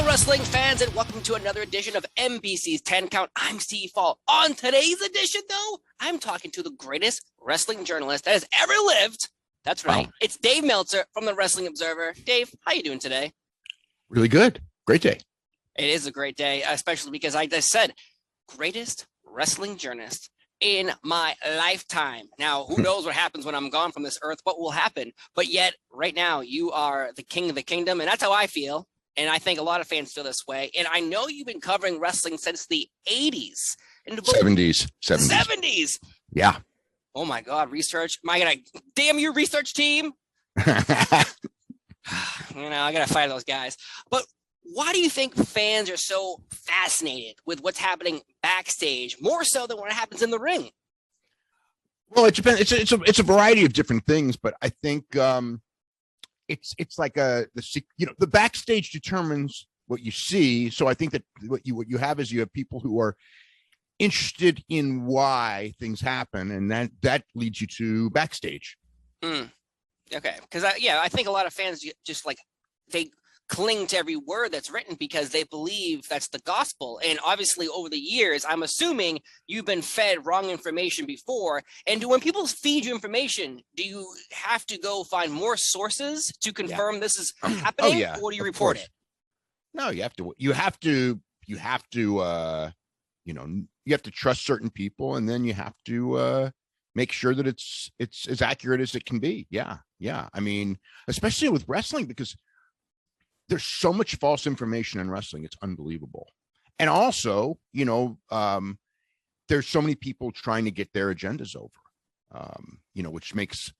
wrestling fans, and welcome to another edition of NBC's 10 Count. I'm Steve Fall. On today's edition, though, I'm talking to the greatest wrestling journalist that has ever lived. That's right. Wow. It's Dave Meltzer from the Wrestling Observer. Dave, how you doing today? Really good. Great day. It is a great day, especially because I just said greatest wrestling journalist in my lifetime. Now, who knows what happens when I'm gone from this earth, what will happen? But yet, right now, you are the king of the kingdom, and that's how I feel. And I think a lot of fans feel this way. And I know you've been covering wrestling since the 80s. And 70s. Yeah. Oh, my God. Research. Am I going to damn you, research team? I got to fire those guys. But why do you think fans are so fascinated with what's happening backstage, more so than what happens in the ring? Well, it depends. It's a variety of different things, but I think it's like the backstage determines what you see. So I think that what you have is you have people who are interested in why things happen, and that leads you to backstage. Okay, because I think a lot of fans just like they cling to every word that's written because they believe that's the gospel. And obviously over the years, I'm assuming you've been fed wrong information before. And when people feed you information, do you have to go find more sources to confirm this is happening? Oh, yeah. Or do you report it? No, you have to trust certain people, and then you have to make sure that it's as accurate as it can be. Yeah. I mean, especially with wrestling, because there's so much false information in wrestling. It's unbelievable. And also, there's so many people trying to get their agendas over,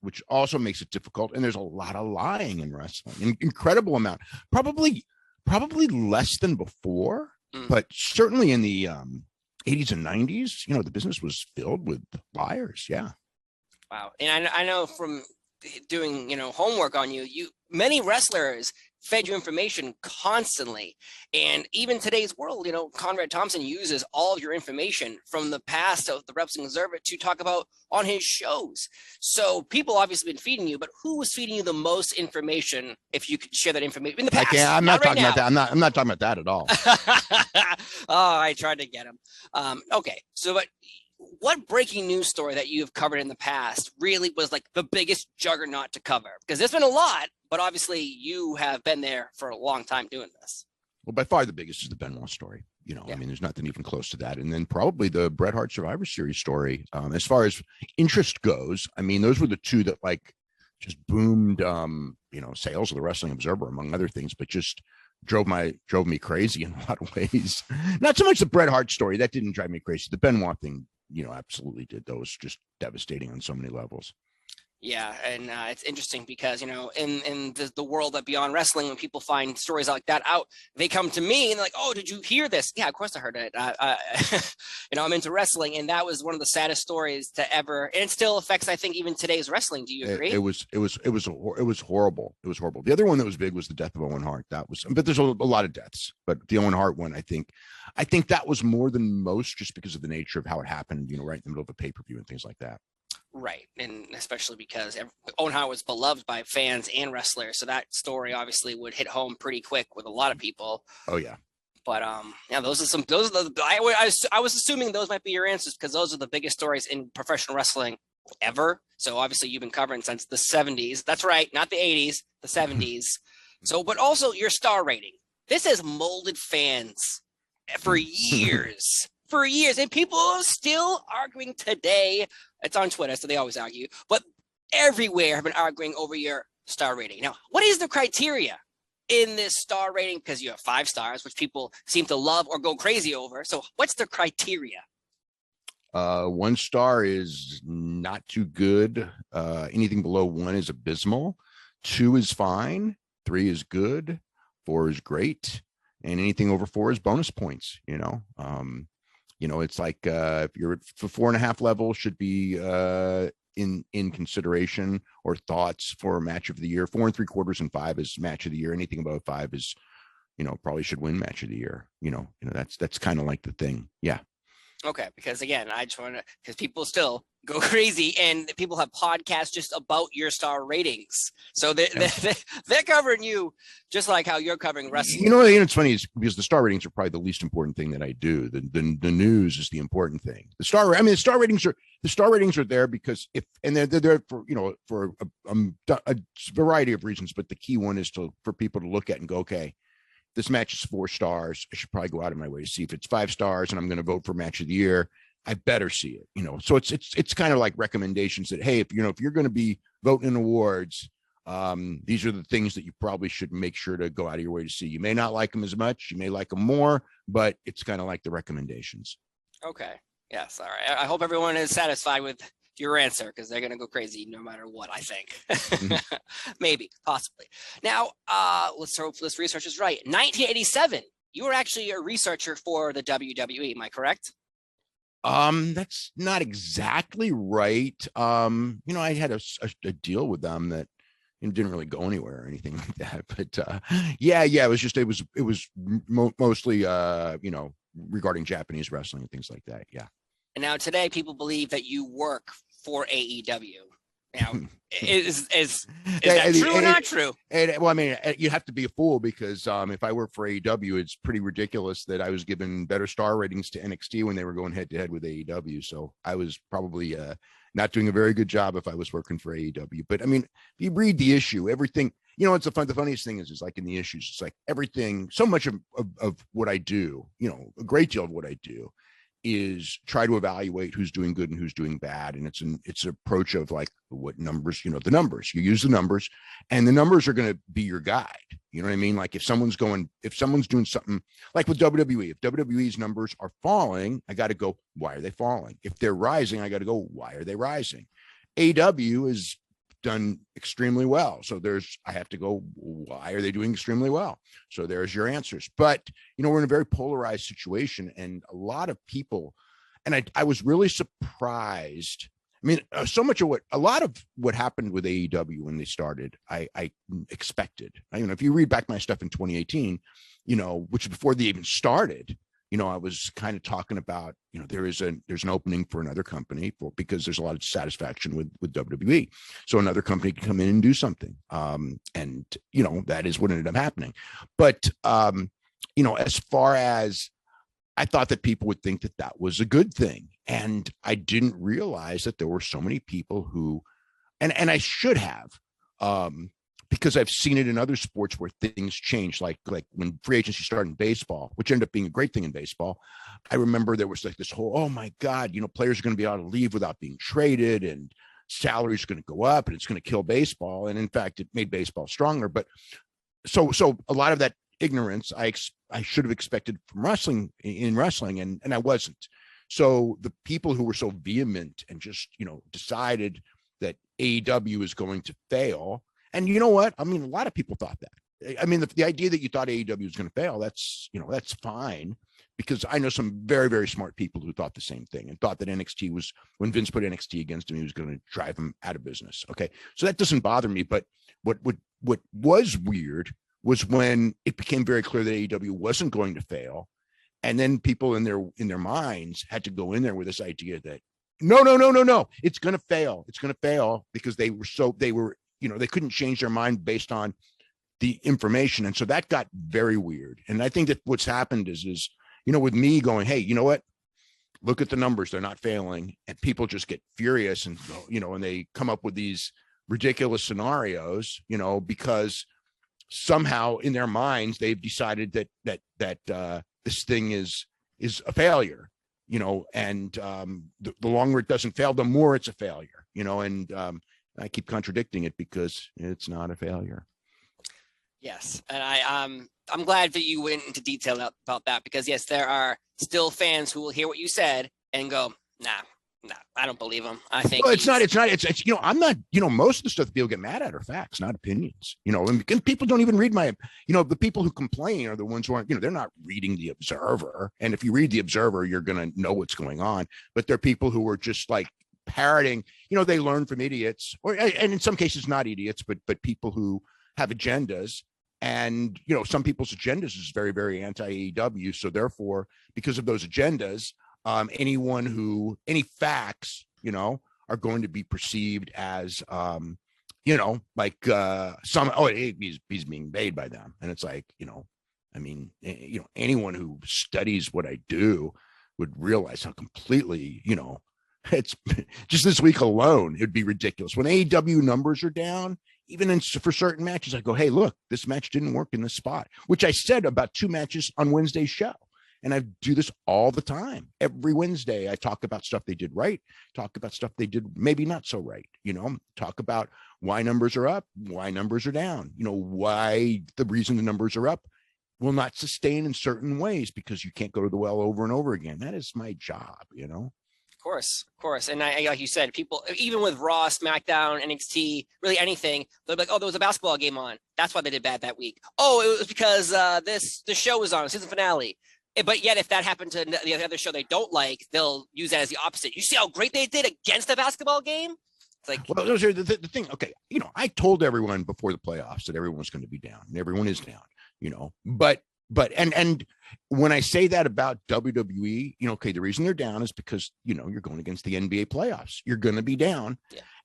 which also makes it difficult. And there's a lot of lying in wrestling, an incredible amount, probably less than before, but certainly in the 80s and 90s, the business was filled with liars. Yeah. Wow. And I know from doing, homework on you, many wrestlers fed you information constantly. And even today's world, Conrad Thompson uses all of your information from the past of the Wrestling Observer to talk about on his shows. So people obviously been feeding you, but who was feeding you the most information, if you could share that information in the past? I'm not talking about that. I'm not talking about that at all. Oh, I tried to get him. Okay. So, but what breaking news story that you've covered in the past really was like the biggest juggernaut to cover? Because there's been a lot, but obviously you have been there for a long time doing this. Well, by far the biggest is the Benoit story. I mean, there's nothing even close to that. And then probably the Bret Hart Survivor Series story. As far as interest goes, I mean, those were the two that like just boomed, sales of the Wrestling Observer, among other things, but just drove me crazy in a lot of ways. Not so much the Bret Hart story. That didn't drive me crazy. The Benoit thing, absolutely did. That was just devastating on so many levels. Yeah, and it's interesting because, in the world of Beyond Wrestling, when people find stories like that out, they come to me and they're like, oh, did you hear this? Yeah, of course I heard it. I'm into wrestling, and that was one of the saddest stories to ever, and it still affects, I think, even today's wrestling. Do you agree? It was horrible. It was horrible. The other one that was big was the death of Owen Hart. But there's a lot of deaths, but the Owen Hart one, I think that was more than most, just because of the nature of how it happened, right in the middle of a pay-per-view and things like that. Right. And especially because Owen Hart was beloved by fans and wrestlers. So that story obviously would hit home pretty quick with a lot of people. Oh, yeah. But I was assuming those might be your answers because those are the biggest stories in professional wrestling ever. So obviously you've been covering since the 70s. That's right. Not the 80s, the 70s. So, but also your star rating. This has molded fans for years. For years, and people are still arguing today. It's on Twitter, so they always argue, but everywhere have been arguing over your star rating. Now, what is the criteria in this star rating? Because you have 5 stars, which people seem to love or go crazy over. So what's the criteria? 1 star is not too good. Anything below 1 is abysmal. 2 is fine. 3 is good. 4 is great. And anything over 4 is bonus points, it's like if you're at 4.5 level should be in consideration or thoughts for match of the year. 4 3/4 and 5 is match of the year. Anything above 5 is, probably should win match of the year. That's kind of like the thing. Yeah. Okay, because again, I just want to, because people still go crazy and people have podcasts just about your star ratings. So they're covering you just like how you're covering wrestling. You know, it's funny is because the star ratings are probably the least important thing that I do. The news is the important thing. The star ratings are there because they're there for, you know, for a variety of reasons, but the key one is for people to look at and go, okay, this match is 4 stars. I should probably go out of my way to see if it's 5 stars, and I'm going to vote for match of the year. I better see it, you know. So it's kind of like recommendations that, hey, if you're going to be voting in awards, these are the things that you probably should make sure to go out of your way to see. You may not like them as much, you may like them more, but it's kind of like the recommendations. Okay. Yes. All right. I hope everyone is satisfied with your answer, because they're going to go crazy no matter what, I think. Mm-hmm. Maybe, possibly. Now, let's hope this research is right. 1987, you were actually a researcher for the WWE. Am I correct? That's not exactly right. You know, I had a deal with them that didn't really go anywhere or anything like that. But yeah, it was mostly you know, regarding Japanese wrestling and things like that. Yeah. And now today, people believe that you work for AEW. Now, is that true or not true? Well, I mean, you have to be a fool, because if I work for AEW, it's pretty ridiculous that I was given better star ratings to NXT when they were going head to head with AEW. So I was probably not doing a very good job if I was working for AEW. But I mean, if you read the issue, everything, you know, the funniest thing is like in the issues, it's like everything, so much of what I do, you know, a great deal of what I do is try to evaluate who's doing good and who's doing bad. And it's an approach of like, what numbers, you know, the numbers, you use the numbers, and the numbers are going to be your guide. You know what I mean? Like if someone's doing something like with WWE, if WWE's numbers are falling, I got to go, why are they falling? If they're rising, I got to go, why are they rising? AW is done extremely well. So I have to go, why are they doing extremely well? So there's your answers. But, you know, we're in a very polarized situation, and a lot of people, and I was really surprised. I mean, a lot of what happened with AEW when they started, I expected. You know, if you read back my stuff in 2018, you know, which is before they even started, you know, I was kind of talking about, you know, there's an opening for another company because there's a lot of dissatisfaction with WWE. So another company can come in and do something. And, you know, that is what ended up happening. But, you know, as far as I thought that people would think that was a good thing. And I didn't realize that there were so many people who, and I should have, because I've seen it in other sports where things change, like when free agency started in baseball, which ended up being a great thing in baseball. I remember there was like this whole, oh my God, you know, players are going to be able to leave without being traded, and salaries are going to go up, and it's going to kill baseball. And in fact, it made baseball stronger. But so a lot of that ignorance I should have expected from wrestling, and I wasn't. So the people who were so vehement and just, you know, decided that AEW is going to fail. And you know what? I mean, a lot of people thought that. I mean, the idea that you thought AEW was going to fail, that's, you know, that's fine, because I know some very, very smart people who thought the same thing and thought that NXT was, when Vince put NXT against him, he was going to drive him out of business. Okay. So that doesn't bother me. But what was weird was when it became very clear that AEW wasn't going to fail. And then people in their minds had to go in there with this idea that no, it's going to fail. It's going to fail because they were, you know, they couldn't change their mind based on the information. And so that got very weird. And I think that what's happened is, you know, with me going, hey, you know what, look at the numbers, they're not failing. And people just get furious and, you know, and they come up with these ridiculous scenarios, you know, because somehow in their minds, they've decided that this thing is a failure, you know, and the longer it doesn't fail, the more it's a failure, you know, and I keep contradicting it because it's not a failure. Yes. And I'm glad that you went into detail about that, because yes, there are still fans who will hear what you said and go, nah, I don't believe him. I think it's, you know, I'm not, you know, most of the stuff people get mad at are facts, not opinions, you know, and people don't even read my, you know, the people who complain are the ones who aren't, you know, they're not reading the Observer. And if you read the Observer, you're going to know what's going on. But they're people who are just like parroting, you know, they learn from idiots, and in some cases not idiots, but people who have agendas. And, you know, some people's agendas is very, very anti-AEW. So therefore, because of those agendas, Any facts, are going to be perceived as, he's being made by them. And it's like, anyone who studies what I do would realize how completely, it's just this week alone, it'd be ridiculous. When AEW numbers are down, even for certain matches, I go, hey, look, this match didn't work in this spot, which I said about 2 matches on Wednesday's show. And I do this all the time. Every Wednesday, I talk about stuff they did right, talk about stuff they did maybe not so right, talk about why numbers are up, why numbers are down, why the reason the numbers are up will not sustain in certain ways because you can't go to the well over and over again. That is my job, Of course. And I, like you said, people, even with Raw, SmackDown, NXT, really anything, they're like, oh, there was a basketball game on. That's why they did bad that week. Oh, it was because the show was on, season finale. But yet, if that happened to the other show they don't like, they'll use that as the opposite. You see how great they did against the basketball game? It's like, well, those are the thing. Okay, I told everyone before the playoffs that everyone was going to be down, and everyone is down. But when I say that about WWE, okay, the reason they're down is because you're going against the NBA playoffs. You're going to be down,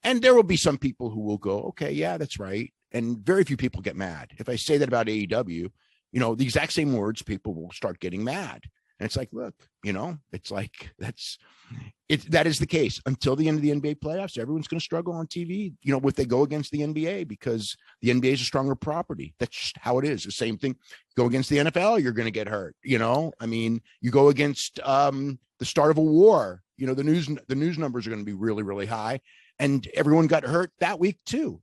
and there will be some people who will go, okay, yeah, that's right, and very few people get mad if I say that about AEW. The exact same words, people will start getting mad. And it's like, look, it's like, that is the case until the end of the NBA playoffs. Everyone's going to struggle on TV, if they go against the NBA, because the NBA is a stronger property. That's just how it is. The same thing, go against the NFL, you're going to get hurt. You go against the start of a war, the news numbers are going to be really, really high. And everyone got hurt that week too.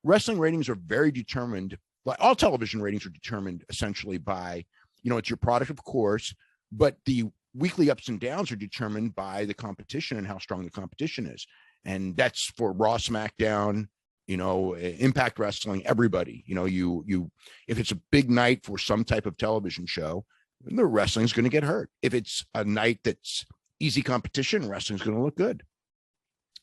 Wrestling ratings are very determined. Like all television ratings are determined essentially by, it's your product, of course, but the weekly ups and downs are determined by the competition and how strong the competition is. And that's for Raw, SmackDown, Impact Wrestling, everybody. If it's a big night for some type of television show, the wrestling's going to get hurt. If it's a night that's easy competition, wrestling's going to look good.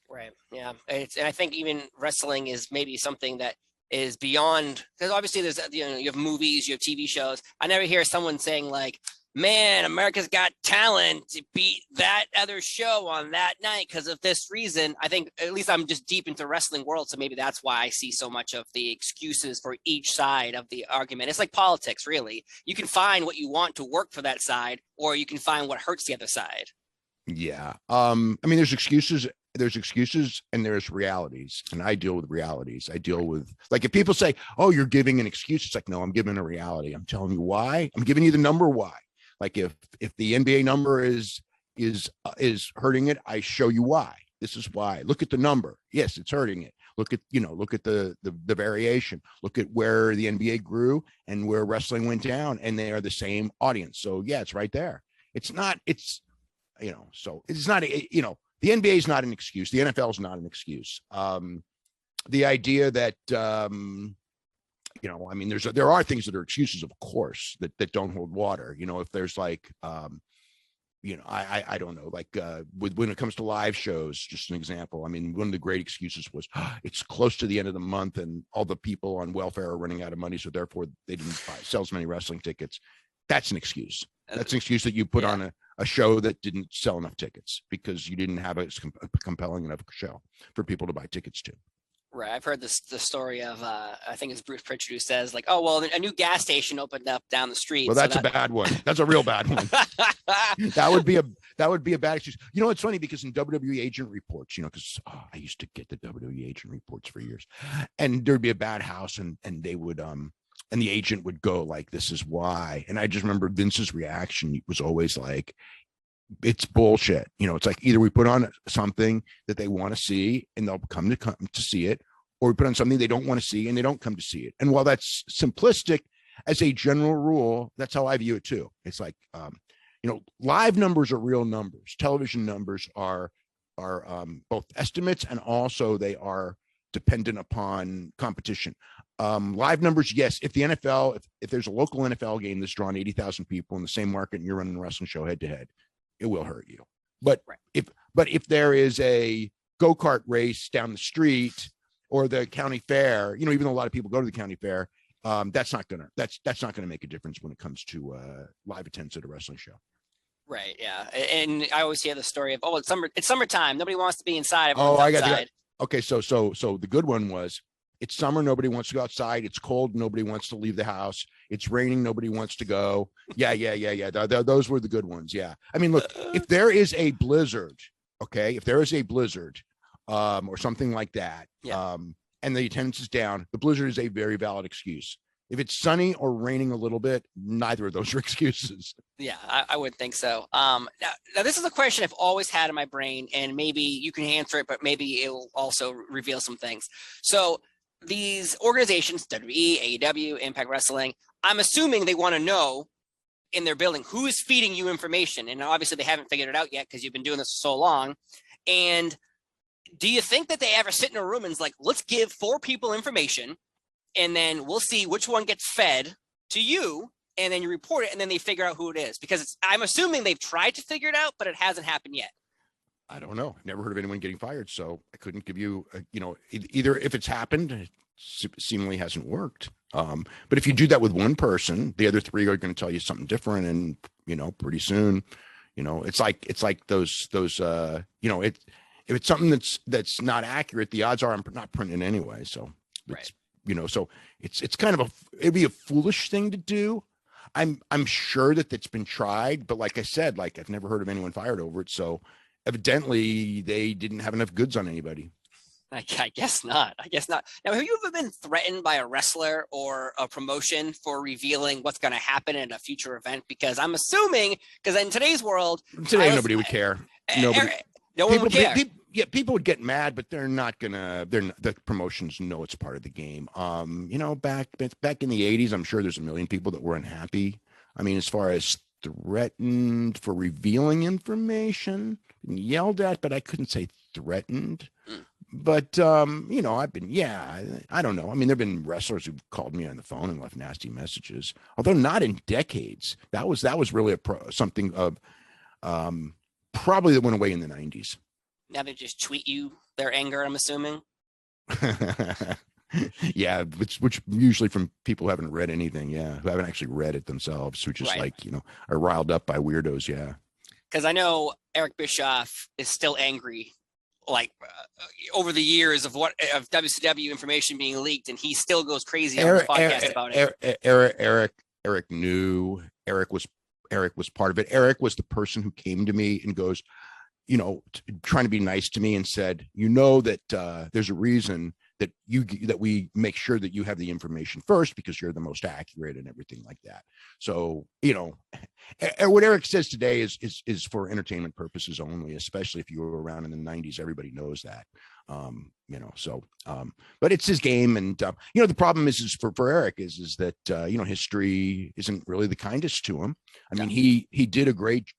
Right. Yeah. And I think even wrestling is maybe something that is beyond, because obviously there's, you have movies, you have TV shows. I never hear someone saying like, man, America's Got Talent to beat that other show on that night because of this reason. I think at least I'm just deep into wrestling world, so maybe that's why I see so much of the excuses for each side of the argument. It's like politics, really. You can find what you want to work for that side, or you can find what hurts the other side. Yeah. There's excuses and there's realities, and I deal with realities. I deal with, like, if people say, oh, you're giving an excuse, it's like, no, I'm giving a reality. I'm telling you why. I'm giving you the number why. Like if the NBA number is hurting it, I show you why. This is why. Look at the number. Yes, it's hurting it. Look at the variation. Look at where the NBA grew and where wrestling went down, and they are the same audience. So yeah, it's right there. So it's not, the NBA is not an excuse. The NFL is not an excuse. The idea that, there are things that are excuses, of course, that don't hold water. If there's like, I don't know, like when it comes to live shows, just an example. One of the great excuses was it's close to the end of the month and all the people on welfare are running out of money, so therefore they didn't sell as many wrestling tickets. That's an excuse. That's an excuse that you put on a show that didn't sell enough tickets because you didn't have a compelling enough show for people to buy tickets to. Right. I've heard the story of, I think it's Bruce Pritchard who says like, oh, well, a new gas station opened up down the street. Well, that's a bad one. That's a real bad one. That would be a bad excuse. It's funny because in WWE agent reports, because I used to get the WWE agent reports for years, and there'd be a bad house and they would, and the agent would go like, this is why. And I just remember Vince's reaction was always like, it's bullshit. It's like either we put on something that they want to see and they'll come to see it, or we put on something they don't want to see and they don't come to see it. And while that's simplistic as a general rule, that's how I view it too. It's like, live numbers are real numbers. Television numbers are both estimates, and also they are dependent upon competition. Live numbers, yes. If the NFL, if there's a local NFL game that's drawn 80,000 people in the same market and you're running a wrestling show head to head, it will hurt you. But if there is a go-kart race down the street or the county fair, even though a lot of people go to the county fair, that's not gonna make a difference when it comes to live attendance at a wrestling show. Right. Yeah. And I always hear the story of, oh, it's summertime. Nobody wants to be inside. Oh, Everyone's outside. Okay. So the good one was, it's summer. Nobody wants to go outside. It's cold. Nobody wants to leave the house. It's raining. Nobody wants to go. Yeah. Those were the good ones. Yeah. I mean, look, if there is a blizzard, okay, or something like that, Yeah. and the attendance is down, the blizzard is a very valid excuse. If it's sunny or raining a little bit, neither of those are excuses. Yeah, I would think so. Now, this is a question I've always had in my brain, and maybe you can answer it, but maybe it will also reveal some things. So these organizations, WWE, AEW, Impact Wrestling, I'm assuming they want to know in their building who is feeding you information. And obviously they haven't figured it out yet because you've been doing this for so long. And do you think that they ever sit in a room and is like, let's give 4 people information, and then we'll see which one gets fed to you, and then you report it, and then they figure out who it is? Because I'm assuming they've tried to figure it out, but it hasn't happened yet. I don't know. Never heard of anyone getting fired, so I couldn't give you, either if it's happened, it seemingly hasn't worked. But if you do that with one person, the other 3 are going to tell you something different, and pretty soon, it's like those if it's something that's not accurate, the odds are I'm not printing it anyway. So it's, right. So it's kind of it'd be a foolish thing to do. I'm sure that it's been tried, but like I said, I've never heard of anyone fired over it. So evidently they didn't have enough goods on anybody. I guess not. Now, have you ever been threatened by a wrestler or a promotion for revealing what's going to happen in a future event? Because I'm assuming, because in today's world, nobody would care. No one would care. People would get mad, but the promotions know it's part of the game. Back in the 80s, I'm sure there's a million people that were unhappy. I mean, as far as threatened for revealing information, yelled at, but I couldn't say threatened. But I've been, I don't know. I mean, there've been wrestlers who've called me on the phone and left nasty messages, although not in decades. That was really something of probably that went away in the 90s. Now they just tweet you their anger, I'm assuming. Yeah, which usually from people who haven't read anything, who haven't actually read it themselves, who just are riled up by weirdos, Because I know Eric Bischoff is still angry, over the years of WCW information being leaked, and he still goes crazy on the podcast about it. Eric knew. Eric was part of it. Eric was the person who came to me and goes, trying to be nice to me and said, that there's a reason that we make sure that you have the information first because you're the most accurate and everything like that. So, what Eric says today is for entertainment purposes only, especially if you were around in the 90s. Everybody knows that, but it's his game. And, the problem is for Eric is that, history isn't really the kindest to him. I mean, he did a great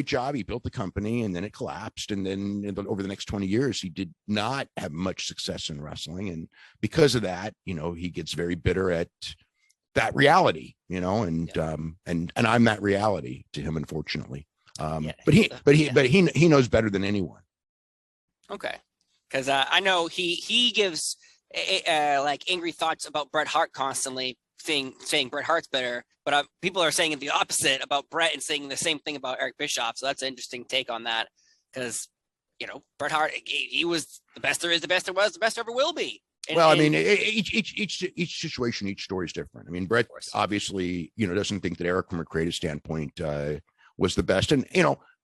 job. He built the company and then it collapsed. And then over the next 20 years, he did not have much success in wrestling. And because of that, he gets very bitter at that reality, and I'm that reality to him, unfortunately. But he knows better than anyone. Okay. Cause I know he gives angry thoughts about Bret Hart constantly, saying Bret Hart's better, but people are saying the opposite about Bret and saying the same thing about Eric Bischoff. So that's an interesting take on that, because Bret Hart, he was the best there is, the best there was, the best there ever will be. I mean, each situation, each story is different. I mean, Bret obviously doesn't think that Eric, from a creative standpoint, was the best, and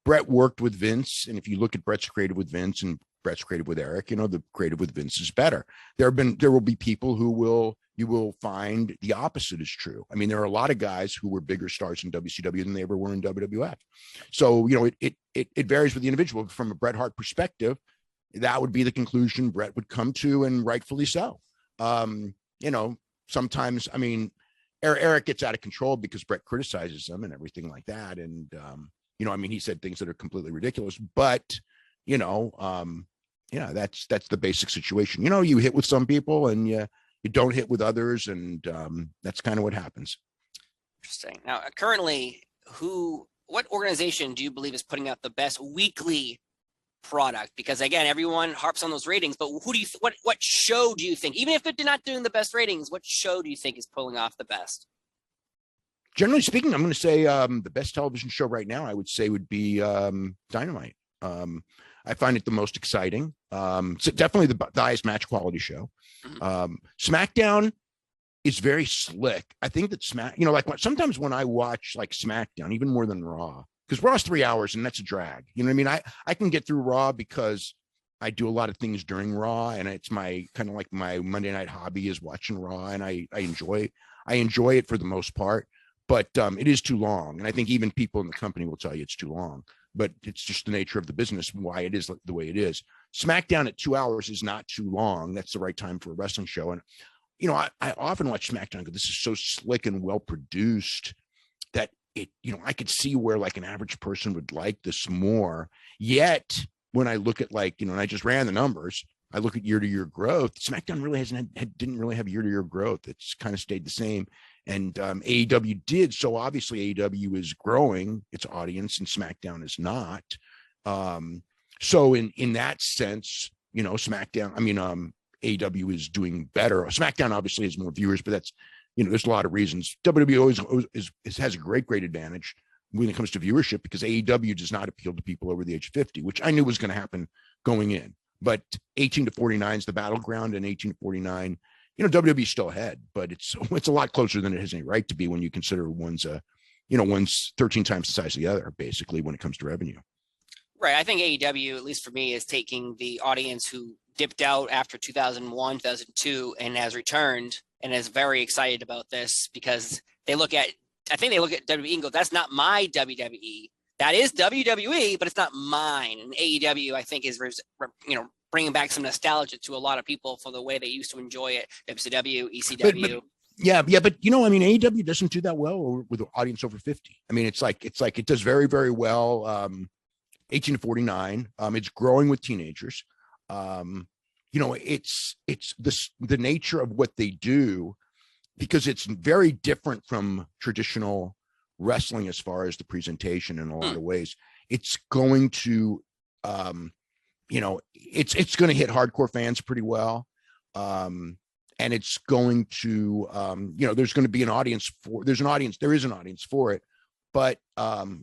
Bret worked with Vince, and if you look at Bret's creative with Vince and Bret's creative with Eric, the creative with Vince is better. There will be people you will find the opposite is true. I mean, there are a lot of guys who were bigger stars in WCW than they ever were in WWF. So, it varies with the individual. From a Bret Hart perspective, that would be the conclusion Bret would come to, and rightfully so. Sometimes, I mean, Eric gets out of control because Bret criticizes him and everything like that. And, he said things that are completely ridiculous, but, that's the basic situation. You hit with some people and you don't hit with others, and that's kind of what happens. Interesting. Now, currently, what organization do you believe is putting out the best weekly product? Because again, everyone harps on those ratings, but what show do you think, even if they're not doing the best ratings, what show do you think is pulling off the best? Generally speaking, I'm going to say the best television show right now, I would say, would be Dynamite. I find it the most exciting. So definitely the highest match quality show. SmackDown is very slick. I think that sometimes when I watch like SmackDown, even more than Raw, because Raw's 3 hours and that's a drag. You know what I mean? I can get through Raw because I do a lot of things during Raw, and it's my kind of like my Monday night hobby is watching Raw, and I enjoy it for the most part. But it is too long, and I think even people in the company will tell you it's too long. But it's just the nature of the business, why it is the way it is. SmackDown at 2 hours is not too long. That's the right time for a wrestling show. And I often watch SmackDown because this is so slick and well produced that I could see where like an average person would like this more. Yet when I look at and I just ran the numbers, I look at year-to-year growth. SmackDown really didn't really have year-to-year growth. It's kind of stayed the same. And AEW did. So obviously AEW is growing its audience and SmackDown is not. So in that sense, SmackDown, AEW is doing better. SmackDown obviously has more viewers, but that's, there's a lot of reasons. WWE always has a great advantage when it comes to viewership because AEW does not appeal to people over the age of 50, which I knew was going to happen going in. But 18 to 49 is the battleground, and 18 to 49, WWE is still ahead, but it's a lot closer than it has any right to be when you consider one's 13 times the size of the other, basically, when it comes to revenue. Right. I think AEW, at least for me, is taking the audience who dipped out after 2001, 2002, and has returned and is very excited about this because I think they look at WWE and go, that's not my WWE. That is WWE, but it's not mine. And AEW, I think, is, bringing back some nostalgia to a lot of people for the way they used to enjoy it. WCW, ECW. But AEW doesn't do that well with an audience over 50. I mean, it's like it does very, very well. 18 to 49. It's growing with teenagers. It's the nature of what they do because it's very different from traditional wrestling as far as the presentation in a lot of ways. It's going to it's going to hit hardcore fans pretty well, and it's going to there's going to be there is an audience for it, but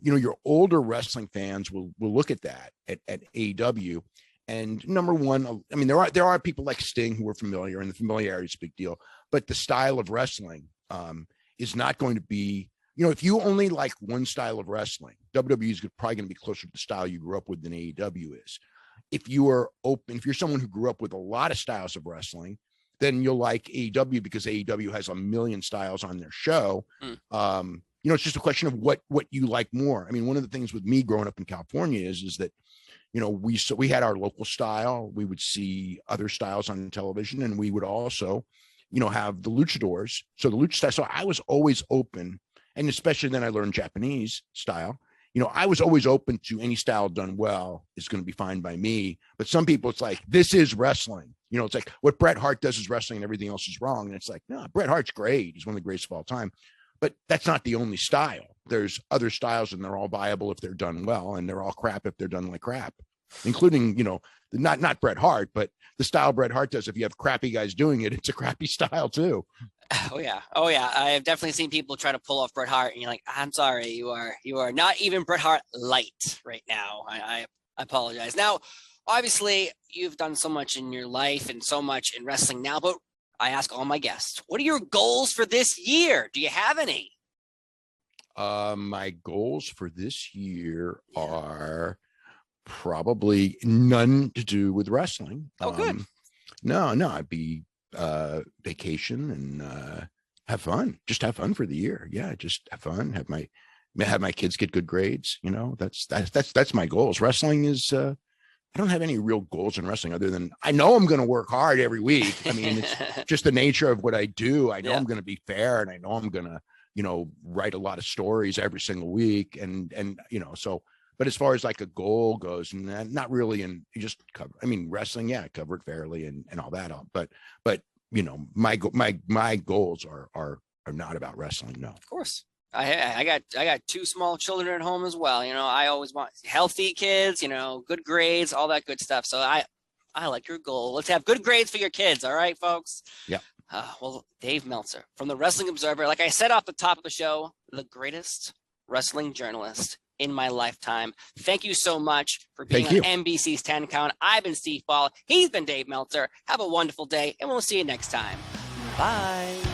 your older wrestling fans will look at that at AEW. And number one, I mean, there are people like Sting who are familiar, and the familiarity is a big deal, but the style of wrestling is not going to be, if you only like one style of wrestling, WWE is probably going to be closer to the style you grew up with than AEW is. If you're someone who grew up with a lot of styles of wrestling, then you'll like AEW because AEW has a million styles on their show. It's just a question of what you like more. I mean, one of the things with me growing up in California is that, we had our local style. We would see other styles on television, and we would also, have the luchadors. So the lucha style. So I was always open, and especially then I learned Japanese style. I was always open to any style done well is going to be fine by me. But some people, it's like, this is wrestling. It's like what Bret Hart does is wrestling and everything else is wrong. And it's like, no, Bret Hart's great. He's one of the greatest of all time. But that's not the only style. There's other styles, and they're all viable if they're done well, and they're all crap if they're done like crap, including, not Bret Hart, but the style Bret Hart does. If you have crappy guys doing it, it's a crappy style too. Oh yeah. I have definitely seen people try to pull off Bret Hart, and you're like, I'm sorry, you are not even Bret Hart light right now. I apologize. Now, obviously, you've done so much in your life and so much in wrestling now, but I ask all my guests, what are your goals for this year? Do you have any? My goals for this year are probably none to do with wrestling. Oh, good. No, I'd be vacation and have fun. Just have fun for the year. Yeah, just have fun. Have my kids get good grades. That's my goals. Wrestling is. I don't have any real goals in wrestling other than I know I'm going to work hard every week. I mean, it's just the nature of what I do. I know I'm going to be fair, and I know I'm going to, write a lot of stories every single week. And so, but as far as like a goal goes, not really. And you just cover, wrestling, cover it fairly and all that. But my goals are not about wrestling. No, of course. I got two small children at home as well. I always want healthy kids, good grades, all that good stuff. So I like your goal. Let's have good grades for your kids. All right, folks. Yeah. Well, Dave Meltzer from the Wrestling Observer. Like I said off the top of the show, the greatest wrestling journalist in my lifetime. Thank you so much for being on NBC's 10 Count. I've been Steve Ball. He's been Dave Meltzer. Have a wonderful day, and we'll see you next time. Bye.